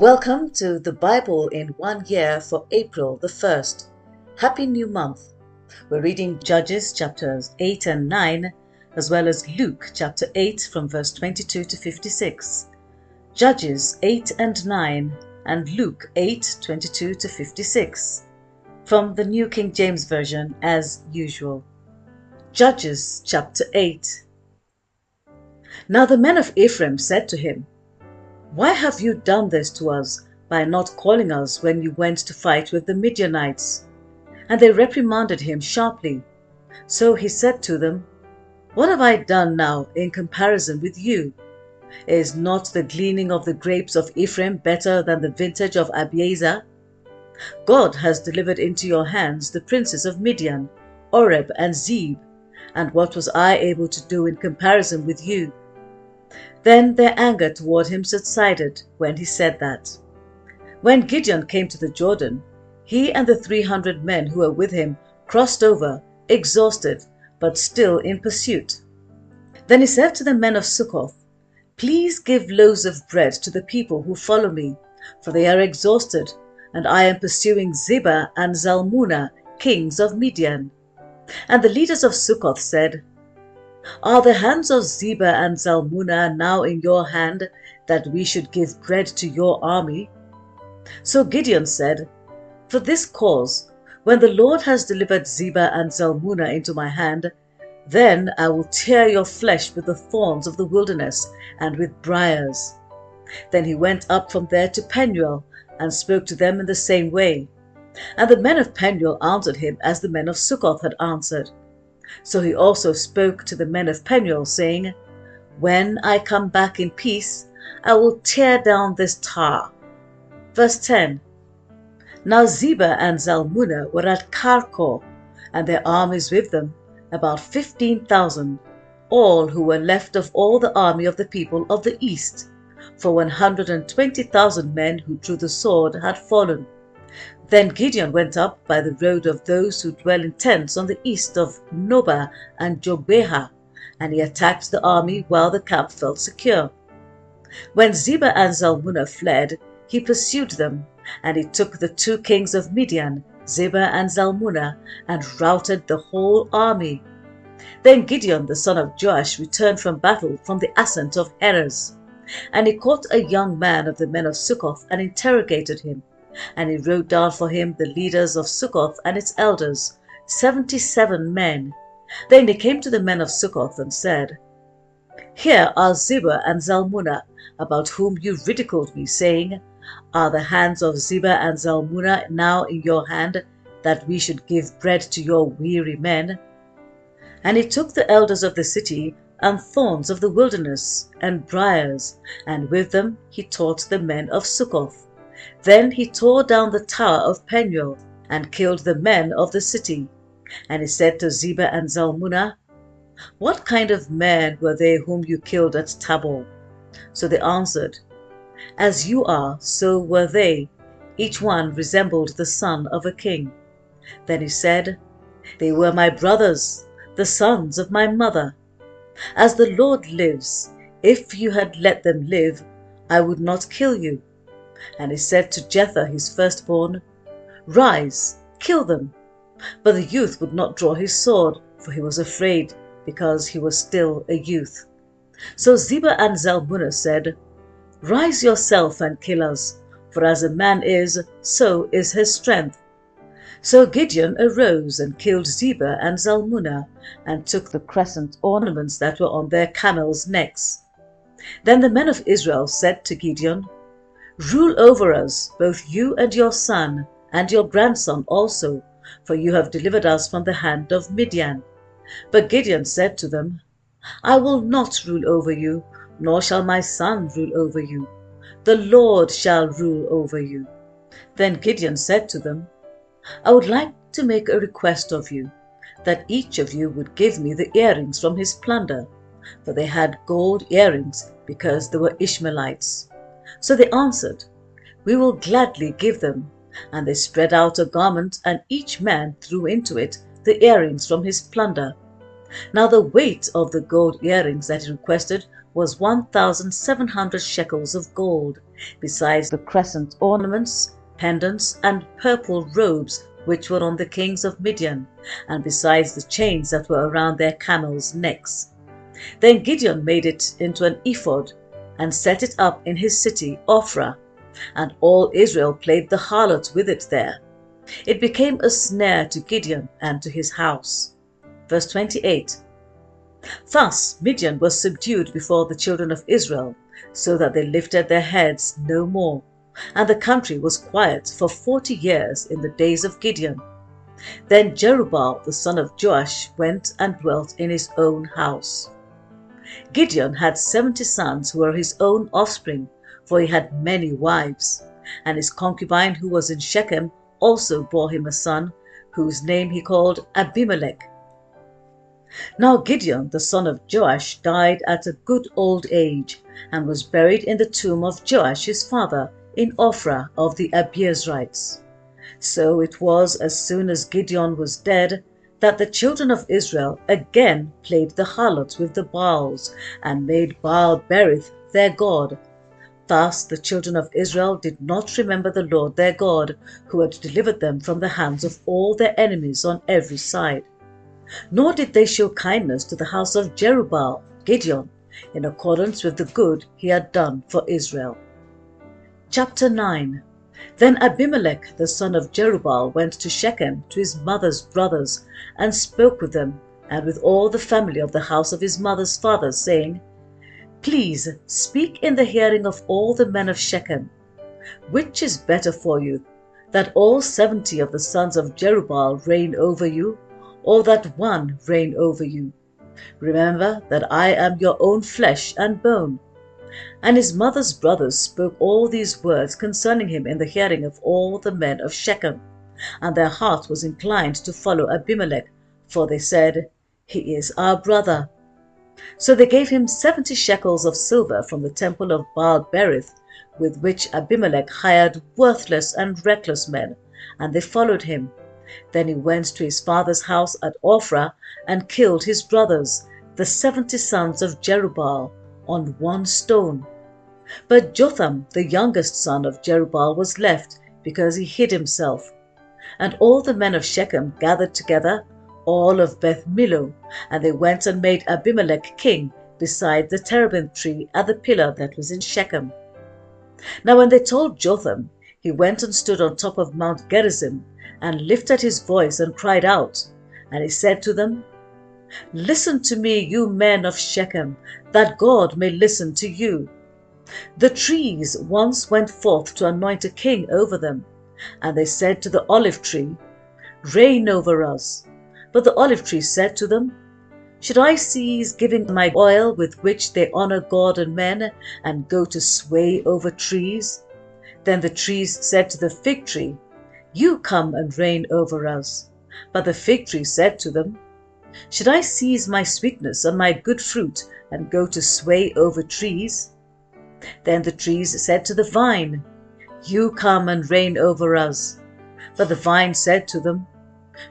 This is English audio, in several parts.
Welcome to the Bible in 1 year for April the 1st. Happy New Month. We're reading Judges chapters 8 and 9, as well as Luke chapter 8 from verse 22 to 56. Judges 8 and 9 and Luke 8, 22 to 56. From the New King James Version as usual. Judges chapter 8. Now the men of Ephraim said to him, "Why have you done this to us by not calling us when you went to fight with the Midianites?" And they reprimanded him sharply. So he said to them, "What have I done now in comparison with you? Is not the gleaning of the grapes of Ephraim better than the vintage of Abiezer? God has delivered into your hands the princes of Midian, Oreb and Zeeb, and what was I able to do in comparison with you?" Then their anger toward him subsided when he said that. When Gideon came to the Jordan, he and the 300 men who were with him crossed over, exhausted, but still in pursuit. Then he said to the men of Succoth, "Please give loaves of bread to the people who follow me, for they are exhausted, and I am pursuing Zebah and Zalmunna, kings of Midian." And the leaders of Succoth said, "Are the hands of Zebah and Zalmunna now in your hand, that we should give bread to your army?" So Gideon said, "For this cause, when the Lord has delivered Zebah and Zalmunna into my hand, then I will tear your flesh with the thorns of the wilderness and with briars." Then he went up from there to Penuel and spoke to them in the same way. And the men of Penuel answered him as the men of Succoth had answered. So he also spoke to the men of Penuel, saying, "When I come back in peace, I will tear down this tower." Verse 10. Now Zebah and Zalmunna were at Karkor, and their armies with them, about 15,000, all who were left of all the army of the people of the east, for 120,000 men who drew the sword had fallen. Then Gideon went up by the road of those who dwell in tents on the east of Nobah and Jogbeha, and he attacked the army while the camp felt secure. When Zebah and Zalmunna fled, he pursued them, and he took the 2 kings of Midian, Zebah and Zalmunna, and routed the whole army. Then Gideon the son of Joash returned from battle from the ascent of Heres, and he caught a young man of the men of Succoth and interrogated him. And he wrote down for him the leaders of Succoth and its elders, 77 men. Then he came to the men of Succoth and said, "Here are Zebah and Zalmunna, about whom you ridiculed me, saying, 'Are the hands of Zebah and Zalmunna now in your hand, that we should give bread to your weary men?'" And he took the elders of the city, and thorns of the wilderness, and briars, and with them he taught the men of Succoth. Then he tore down the tower of Penuel, and killed the men of the city. And he said to Zebah and Zalmunna, "What kind of men were they whom you killed at Tabor?" So they answered, "As you are, so were they. Each one resembled the son of a king." Then he said, "They were my brothers, the sons of my mother. As the Lord lives, if you had let them live, I would not kill you." And he said to Jether his firstborn, "Rise, kill them." But the youth would not draw his sword, for he was afraid, because he was still a youth. So Zebah and Zalmunna said, "Rise yourself and kill us, for as a man is, so is his strength." So Gideon arose and killed Zebah and Zalmunna, and took the crescent ornaments that were on their camels' necks. Then the men of Israel said to Gideon, "Rule over us, both you and your son, and your grandson also, for you have delivered us from the hand of Midian." But Gideon said to them, "I will not rule over you, nor shall my son rule over you. The Lord shall rule over you." Then Gideon said to them, "I would like to make a request of you, that each of you would give me the earrings from his plunder," for they had gold earrings, because they were Ishmaelites. So they answered, "We will gladly give them." And they spread out a garment, and each man threw into it the earrings from his plunder. Now the weight of the gold earrings that he requested was 1,700 shekels of gold, besides the crescent ornaments, pendants, and purple robes which were on the kings of Midian, and besides the chains that were around their camels' necks. Then Gideon made it into an ephod, and set it up in his city Ophrah, and all Israel played the harlot with it there. It became a snare to Gideon and to his house. Verse 28. Thus Midian was subdued before the children of Israel, so that they lifted their heads no more, and the country was quiet for 40 years in the days of Gideon. Then Jerubbaal the son of Joash went and dwelt in his own house. Gideon had 70 sons who were his own offspring, for he had many wives, and his concubine who was in Shechem also bore him a son, whose name he called Abimelech. Now Gideon the son of Joash died at a good old age, and was buried in the tomb of Joash his father in Ophrah of the Abiezrites. So it was, as soon as Gideon was dead, that the children of Israel again played the harlot with the Baals, and made Baal-berith their god. Thus the children of Israel did not remember the Lord their God, who had delivered them from the hands of all their enemies on every side. Nor did they show kindness to the house of Jerubbaal, Gideon, in accordance with the good he had done for Israel. Chapter 9. Then Abimelech the son of Jerubbaal went to Shechem to his mother's brothers, and spoke with them, and with all the family of the house of his mother's father, saying, Please speak in the hearing of all the men of Shechem. Which is better for you, that all 70 of the sons of Jerubbaal reign over you, or that one reign over you? Remember that I am your own flesh and bone. And his mother's brothers spoke all these words concerning him in the hearing of all the men of Shechem. And their heart was inclined to follow Abimelech, for they said, He is our brother. So they gave him 70 shekels of silver from the temple of Baal-berith, with which Abimelech hired worthless and reckless men, and they followed him. Then he went to his father's house at Ophrah, and killed his brothers, the 70 sons of Jerubbaal, on one stone. But Jotham, the youngest son of Jerubbaal, was left, because he hid himself. And all the men of Shechem gathered together, all of Beth Millo, and they went and made Abimelech king beside the terebinth tree at the pillar that was in Shechem. Now when they told Jotham, he went and stood on top of Mount Gerizim, and lifted his voice and cried out. And he said to them, Listen to me, you men of Shechem, that God may listen to you. The trees once went forth to anoint a king over them, and they said to the olive tree, Reign over us. But the olive tree said to them, Should I cease giving my oil with which they honor God and men, and go to sway over trees? Then the trees said to the fig tree, You come and reign over us. But the fig tree said to them, Should I seize my sweetness and my good fruit, and go to sway over trees? Then the trees said to the vine, You come and reign over us. But the vine said to them,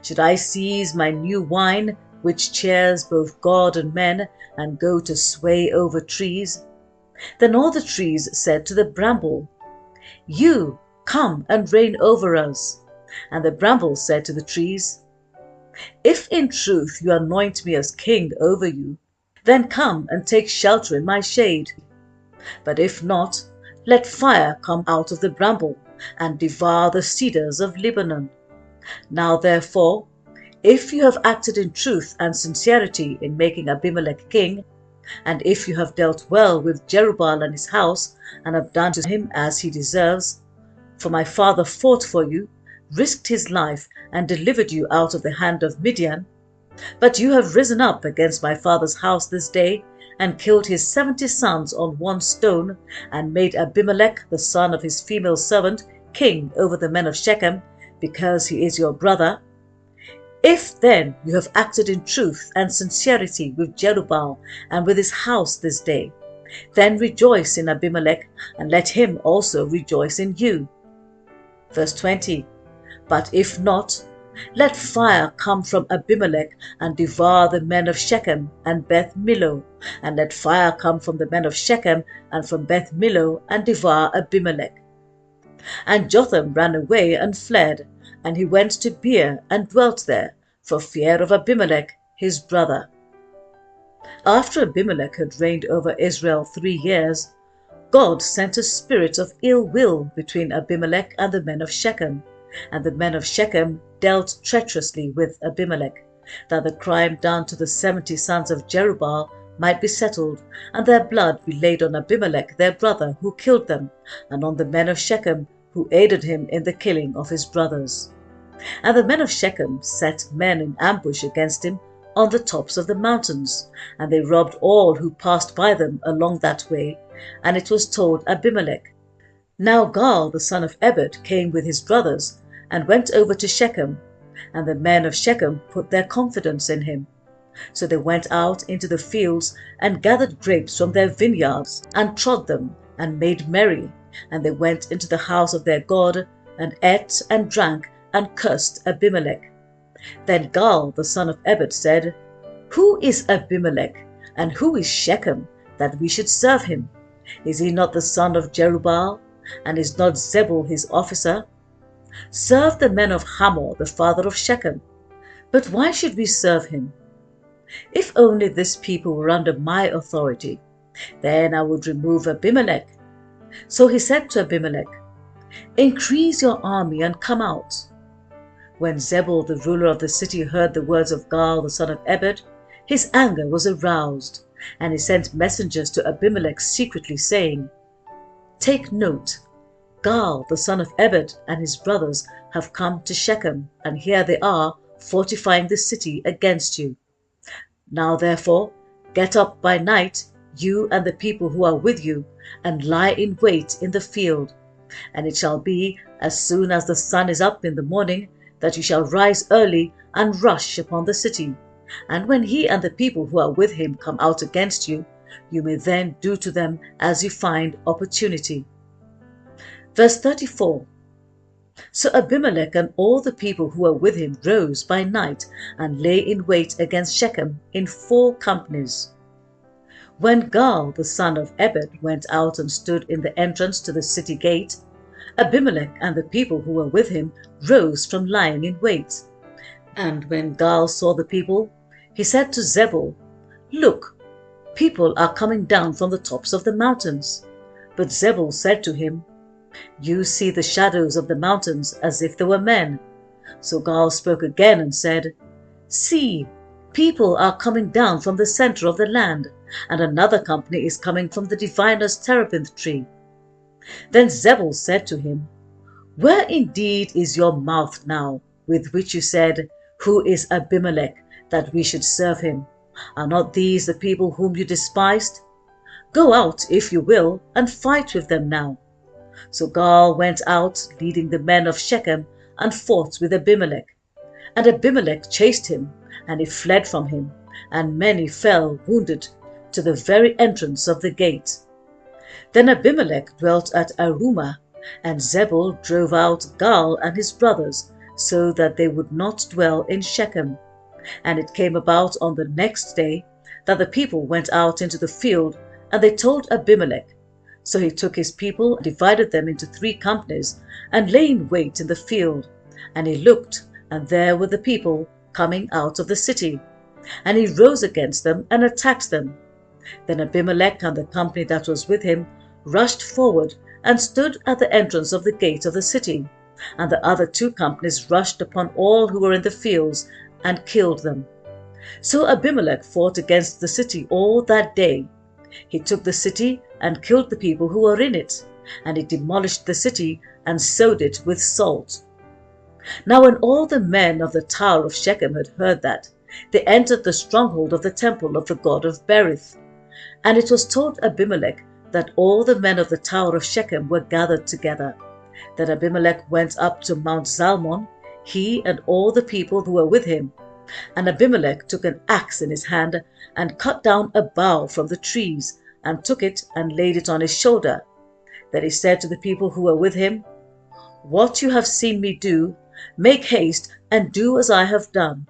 Should I seize my new wine, which cheers both God and men, and go to sway over trees? Then all the trees said to the bramble, You come and reign over us. And the bramble said to the trees, If in truth you anoint me as king over you, then come and take shelter in my shade. But if not, let fire come out of the bramble, and devour the cedars of Lebanon. Now therefore, if you have acted in truth and sincerity in making Abimelech king, and if you have dealt well with Jerubbaal and his house, and have done to him as he deserves, for my father fought for you, risked his life, and delivered you out of the hand of Midian, but you have risen up against my father's house this day, and killed his 70 sons on one stone, and made Abimelech the son of his female servant king over the men of Shechem, because he is your brother. If then you have acted in truth and sincerity with Jerubbaal and with his house this day, then rejoice in Abimelech, and let him also rejoice in you. Verse 20. But if not, Let fire come from Abimelech and devour the men of Shechem and Beth Millo, and let fire come from the men of Shechem and from Beth Millo and devour Abimelech. And Jotham ran away and fled, and he went to Beer and dwelt there, for fear of Abimelech his brother. After Abimelech had reigned over Israel 3 years, God sent a spirit of ill will between Abimelech and the men of Shechem, and the men of Shechem dealt treacherously with Abimelech, that the crime done to the 70 sons of Jerubbaal might be settled, and their blood be laid on Abimelech their brother who killed them, and on the men of Shechem who aided him in the killing of his brothers. And the men of Shechem set men in ambush against him on the tops of the mountains, and they robbed all who passed by them along that way, and it was told Abimelech. Now Gaal the son of Ebed came with his brothers, and went over to Shechem, and the men of Shechem put their confidence in him. So they went out into the fields, and gathered grapes from their vineyards, and trod them, and made merry, and they went into the house of their God, and ate and drank, and cursed Abimelech. Then Gaal the son of Ebed said, Who is Abimelech, and who is Shechem, that we should serve him? Is he not the son of Jerubbaal, and is not Zebul his officer? Serve the men of Hamor the father of Shechem. But why should we serve him? If only this people were under my authority, then I would remove Abimelech. So he said to Abimelech, Increase your army and come out. When Zebul the ruler of the city heard the words of Gaal the son of Ebed, his anger was aroused, and he sent messengers to Abimelech secretly, saying, Take note, Gaal the son of Ebed and his brothers have come to Shechem, and here they are fortifying the city against you. Now therefore, get up by night, you and the people who are with you, and lie in wait in the field. And it shall be, as soon as the sun is up in the morning, that you shall rise early and rush upon the city. And when he and the people who are with him come out against you, you may then do to them as you find opportunity. Verse 34. So Abimelech and all the people who were with him rose by night and lay in wait against Shechem in 4 companies. When Gaal the son of Ebed went out and stood in the entrance to the city gate, Abimelech and the people who were with him rose from lying in wait. And when Gaal saw the people, he said to Zebul, Look, people are coming down from the tops of the mountains. But Zebul said to him, You see the shadows of the mountains as if they were men. So Gaal spoke again and said, See, people are coming down from the center of the land, and another company is coming from the diviner's terebinth tree. Then Zebul said to him, Where indeed is your mouth now, with which you said, Who is Abimelech, that we should serve him? Are not these the people whom you despised? Go out, if you will, and fight with them now. So Gaal went out, leading the men of Shechem, and fought with Abimelech. And Abimelech chased him, and he fled from him, and many fell wounded to the very entrance of the gate. Then Abimelech dwelt at Arumah, and Zebul drove out Gaal and his brothers, so that they would not dwell in Shechem. And it came about on the next day that the people went out into the field, and they told Abimelech. So he took his people, divided them into 3 companies, and lay in wait in the field. And he looked, and there were the people coming out of the city. And he rose against them and attacked them. Then Abimelech and the company that was with him rushed forward and stood at the entrance of the gate of the city. And the other 2 companies rushed upon all who were in the fields and killed them. So Abimelech fought against the city all that day. He took the city and killed the people who were in it, and he demolished the city and sowed it with salt. Now when all the men of the tower of Shechem had heard that, they entered the stronghold of the temple of the god of Berith. And it was told Abimelech that all the men of the tower of Shechem were gathered together. Then Abimelech went up to Mount Zalmon, he and all the people who were with him. And Abimelech took an axe in his hand and cut down a bough from the trees, and took it and laid it on his shoulder. Then he said to the people who were with him, What you have seen me do, Make haste and do as I have done."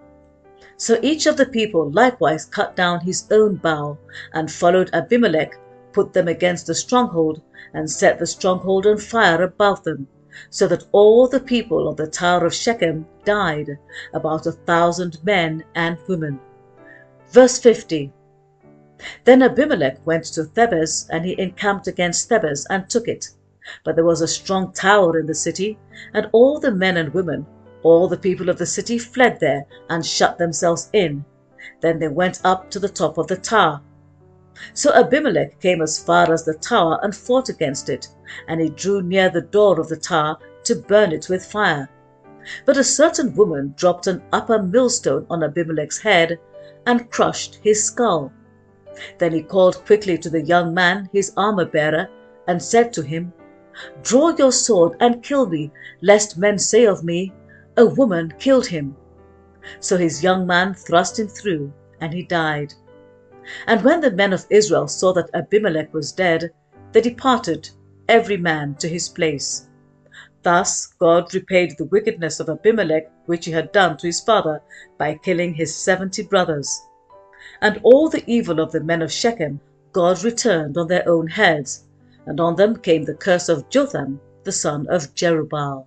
So each of the people likewise cut down his own bough, and followed Abimelech, put them against the stronghold, and set the stronghold on fire above them, so that all the people of the Tower of Shechem died, about 1,000 men and women. Verse 50. Then Abimelech went to Thebez, and he encamped against Thebez and took it. But there was a strong tower in the city, and all the men and women, all the people of the city, fled there and shut themselves in. Then they went up to the top of the tower. So Abimelech came as far as the tower and fought against it, and he drew near the door of the tower to burn it with fire. But a certain woman dropped an upper millstone on Abimelech's head and crushed his skull. Then he called quickly to the young man, his armor-bearer, and said to him, "Draw your sword and kill me, lest men say of me, 'A woman killed him.'" So his young man thrust him through, and he died. And when the men of Israel saw that Abimelech was dead, they departed, every man to his place. Thus God repaid the wickedness of Abimelech which he had done to his father by killing his 70 brothers. And all the evil of the men of Shechem God returned on their own heads, and on them came the curse of Jotham the son of Jerubbaal.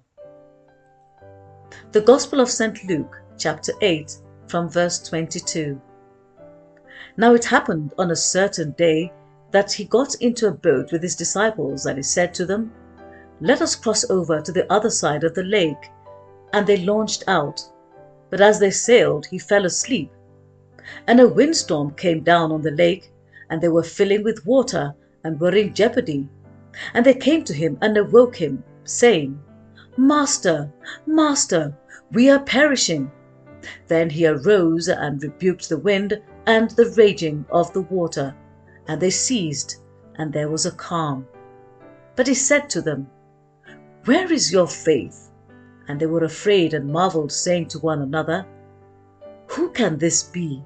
The Gospel of St. Luke, chapter 8, from verse 22. Now it happened on a certain day that he got into a boat with his disciples, and he said to them, "Let us cross over to the other side of the lake." And they launched out. But as they sailed, he fell asleep. And a windstorm came down on the lake, and they were filling with water and were in jeopardy. And they came to him and awoke him, saying, "Master, Master, we are perishing." Then he arose and rebuked the wind and the raging of the water, and they ceased, and there was a calm. But he said to them, "Where is your faith?" And they were afraid and marveled, saying to one another, "Who can this be?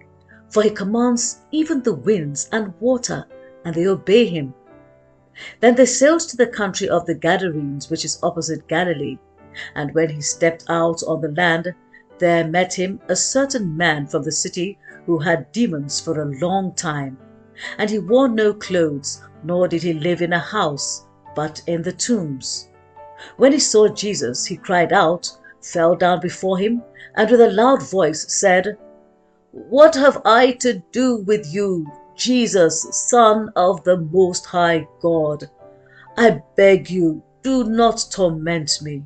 For he commands even the winds and water, and they obey him." Then they sailed to the country of the Gadarenes, which is opposite Galilee. And when he stepped out on the land, there met him a certain man from the city who had demons for a long time. And he wore no clothes, nor did he live in a house, but in the tombs. When he saw Jesus, he cried out, fell down before him, and with a loud voice said, "What have I to do with you, Jesus, Son of the Most High God? I beg you, do not torment me."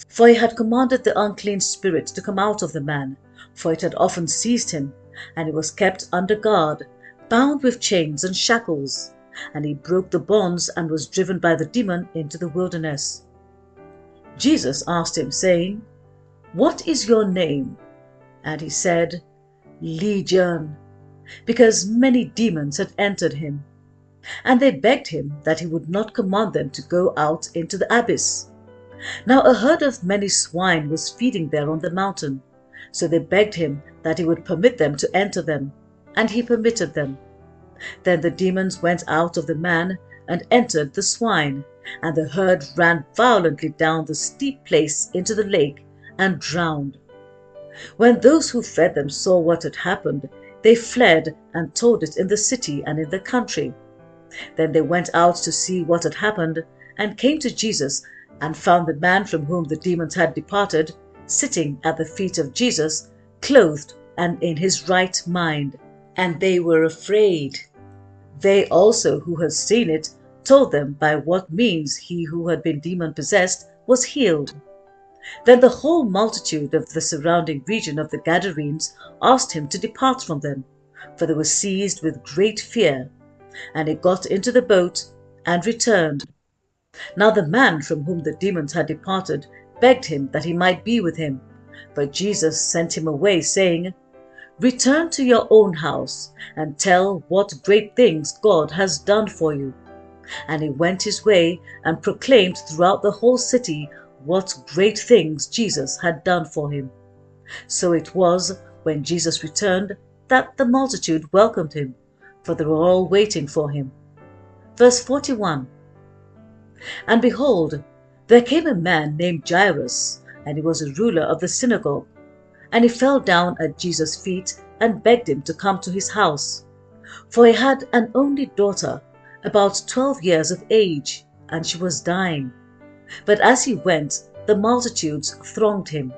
For he had commanded the unclean spirit to come out of the man, for it had often seized him, and he was kept under guard, bound with chains and shackles. And he broke the bonds and was driven by the demon into the wilderness. Jesus asked him, saying, "What is your name?" And he said, "Legion," because many demons had entered him. And they begged him that he would not command them to go out into the abyss. Now a herd of many swine was feeding there on the mountain. So they begged him that he would permit them to enter them, and he permitted them. Then the demons went out of the man and entered the swine, and the herd ran violently down the steep place into the lake and drowned. When those who fed them saw what had happened, they fled and told it in the city and in the country. Then they went out to see what had happened, and came to Jesus, and found the man from whom the demons had departed, sitting at the feet of Jesus, clothed and in his right mind. And they were afraid. They also who had seen it told them by what means he who had been demon-possessed was healed. Then the whole multitude of the surrounding region of the Gadarenes asked him to depart from them, for they were seized with great fear. And he got into the boat and returned. Now the man from whom the demons had departed begged him that he might be with him. But Jesus sent him away, saying, "Return to your own house, and tell what great things God has done for you." And he went his way and proclaimed throughout the whole city what great things Jesus had done for him. So it was, when Jesus returned, that the multitude welcomed him, for they were all waiting for him. Verse 41. And behold, there came a man named Jairus, and he was a ruler of the synagogue. And he fell down at Jesus' feet and begged him to come to his house. For he had an only daughter, about 12 years of age, and she was dying. But as he went, the multitudes thronged him.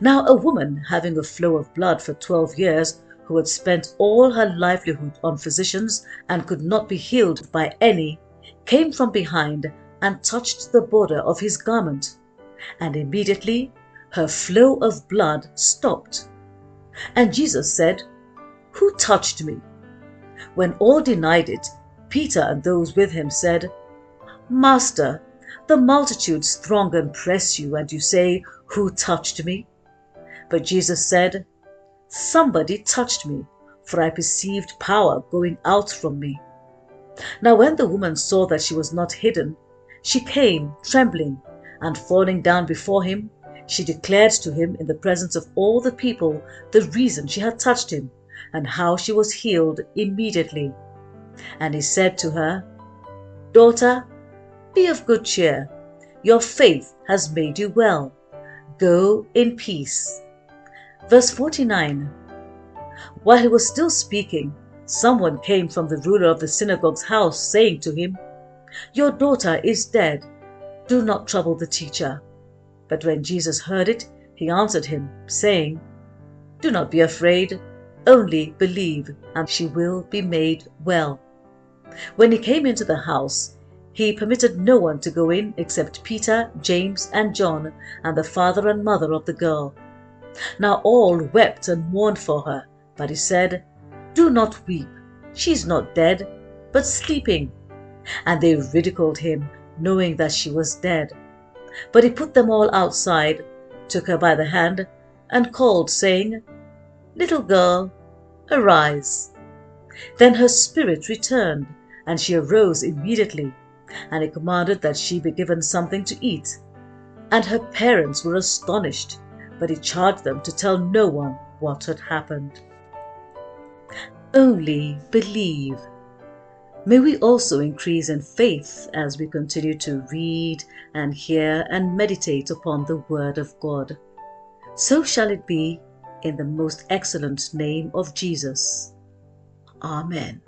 Now a woman having a flow of blood for 12 years, who had spent all her livelihood on physicians and could not be healed by any, came from behind and touched the border of his garment. And immediately her flow of blood stopped. And Jesus said, "Who touched me?" When all denied it, Peter and those with him said, "Master, the multitudes throng and press you, and you say, 'Who touched me?'" But Jesus said, "Somebody touched me, for I perceived power going out from me." Now when the woman saw that she was not hidden, she came trembling, and falling down before him, she declared to him in the presence of all the people the reason she had touched him, and how she was healed immediately. And he said to her, "Daughter, be of good cheer. Your faith has made you well. Go in peace." Verse 49. While he was still speaking, someone came from the ruler of the synagogue's house, saying to him, "Your daughter is dead. Do not trouble the teacher." But when Jesus heard it, he answered him, saying, "Do not be afraid, only believe, and she will be made well." When he came into the house, he permitted no one to go in except Peter, James, and John, and the father and mother of the girl. Now all wept and mourned for her, but he said, "Do not weep. She is not dead, but sleeping." And they ridiculed him, knowing that she was dead. But he put them all outside, took her by the hand, and called, saying, "Little girl, arise." Then her spirit returned, and she arose immediately, and he commanded that she be given something to eat. And her parents were astonished, but he charged them to tell no one what had happened. Only believe. May we also increase in faith as we continue to read and hear and meditate upon the Word of God. So shall it be, in the most excellent name of Jesus. Amen.